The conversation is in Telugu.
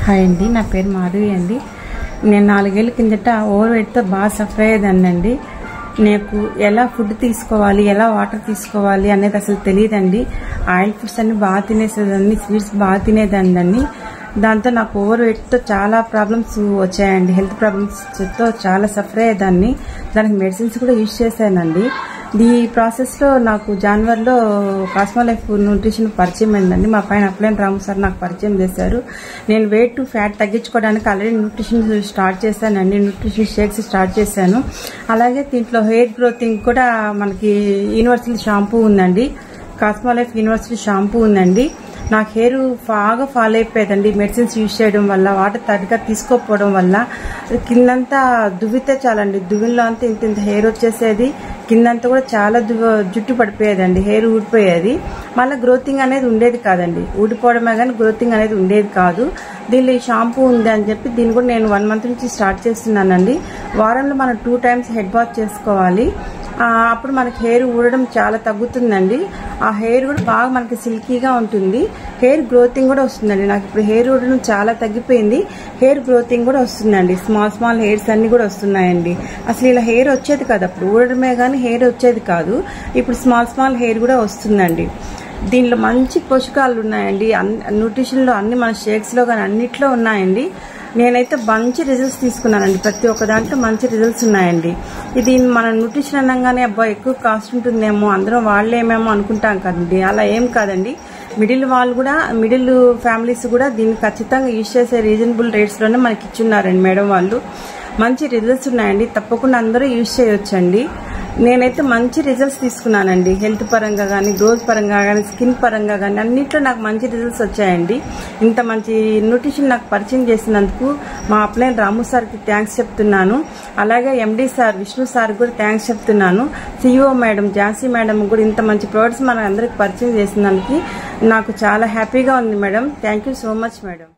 హాయ్ అండి, నా పేరు మాధవి అండి. నేను 4 ఏళ్ల కిందట ఓవర్ వెయిట్తో బాగా సఫర్ అయ్యేదాన్నండి. నాకు ఎలా ఫుడ్ తీసుకోవాలి, ఎలా వాటర్ తీసుకోవాలి అనేది అసలు తెలియదండి. ఆయిల్ ఫుడ్స్ అన్ని బాగా తినేసేదాన్ని, స్వీట్స్ బాగా తినేదాన్ని. దాంతో నాకు ఓవర్ వెయిట్తో చాలా ప్రాబ్లమ్స్ వచ్చాయండి. హెల్త్ ప్రాబ్లమ్స్తో చాలా సఫర్ అయ్యేదాన్ని. దానికి మెడిసిన్స్ కూడా యూజ్ చేశానండి. ఈ ప్రాసెస్లో నాకు జనవరిలో కాస్మోలైఫ్ న్యూట్రిషన్ పరిచయం అయిందండి. మా పైన అప్లైన్ రాము సార్ నాకు పరిచయం చేశారు. నేను వెయిట్ ఫ్యాట్ తగ్గించుకోవడానికి ఆల్రెడీ న్యూట్రిషన్ స్టార్ట్ చేశానండి. న్యూట్రిషన్ షేక్స్ స్టార్ట్ చేశాను. అలాగే దీంట్లో హెయిర్ గ్రోతింగ్ కూడా మనకి యూనివర్సల్ షాంపూ ఉందండి. కాస్మోలైఫ్ యూనివర్సల్ షాంపూ ఉందండి. నాకు హెయిర్ బాగా ఫాల్ అయిపోయేదండి. మెడిసిన్స్ యూజ్ చేయడం వల్ల, వాటర్ తగ్గగా తీసుకోకపోవడం వల్ల కిందంతా దువ్వితే చాలండి, దువ్విలో అంతా ఇంత హెయిర్ వచ్చేసేది. కిందంతా కూడా చాలా జుట్టు పడిపోయేదండి, హెయిర్ ఊడిపోయేది. మళ్ళీ గ్రోతింగ్ అనేది ఉండేది కాదండి. ఊడిపోవడమే కానీ గ్రోతింగ్ అనేది ఉండేది కాదు. దీనిలో ఈ షాంపూ ఉంది అని చెప్పి దీన్ని కూడా నేను 1 month నుంచి స్టార్ట్ చేస్తున్నానండి. వారంలో మనం 2 times హెడ్ బాత్ చేసుకోవాలి. అప్పుడు మనకి హెయిర్ ఊడడం చాలా తగ్గుతుందండి. ఆ హెయిర్ కూడా బాగా మనకి సిల్కీగా ఉంటుంది. హెయిర్ గ్రోతింగ్ కూడా వస్తుందండి. నాకు ఇప్పుడు హెయిర్ ఊడడం చాలా తగ్గిపోయింది. హెయిర్ గ్రోతింగ్ కూడా వస్తుందండి. స్మాల్ హెయిర్స్ అన్ని కూడా వస్తున్నాయండి. అసలు ఇలా హెయిర్ వచ్చేది కాదు, అప్పుడు ఊడడమే కానీ హెయిర్ వచ్చేది కాదు. ఇప్పుడు స్మాల్ హెయిర్ కూడా వస్తుందండి. దీనిలో మంచి పోషకాలు ఉన్నాయండి. న్యూట్రిషన్లో అన్ని మన షేక్స్లో కానీ అన్నిట్లో ఉన్నాయండి. నేనైతే మంచి రిజల్ట్స్ తీసుకున్నానండి. ప్రతి ఒక్క దాంట్లో మంచి రిజల్ట్స్ ఉన్నాయండి. ఇది మన న్యూట్రిషన్ అనగానే అబ్బా ఎక్కువ కాస్ట్ ఉంటుందేమో, అందరం వాళ్ళేమేమో అనుకుంటాం కదండి. అలా ఏం కాదండి. మిడిల్ ఫ్యామిలీస్ కూడా దీన్ని ఖచ్చితంగా యూజ్ చేసే రీజనబుల్ రేట్స్లోనే మనకి ఇచ్చున్నారండి మేడం వాళ్ళు. మంచి రిజల్ట్స్ ఉన్నాయండి. తప్పకుండా అందరూ యూజ్ చేయొచ్చండి. నేనైతే మంచి రిజల్ట్స్ తీసుకున్నానండి. హెల్త్ పరంగా కానీ, గ్రోత్ పరంగా కానీ, స్కిన్ పరంగా కానీ అన్నింటిలో నాకు మంచి రిజల్ట్స్ వచ్చాయండి. ఇంత మంచి న్యూట్రిషన్ నాకు పరిచయం చేసినందుకు మా అప్లైన్ రాము సార్కి థ్యాంక్స్ చెప్తున్నాను. అలాగే ఎండి సార్ విష్ణు సార్ కూడా థ్యాంక్స్ చెప్తున్నాను. సిఇఓ మేడం ఝాన్సీ మేడం కూడా ఇంత మంచి ప్రోడక్ట్స్ మన అందరికి పరిచయం చేసినందుకు నాకు చాలా హ్యాపీగా ఉంది madam. Thank you so much madam.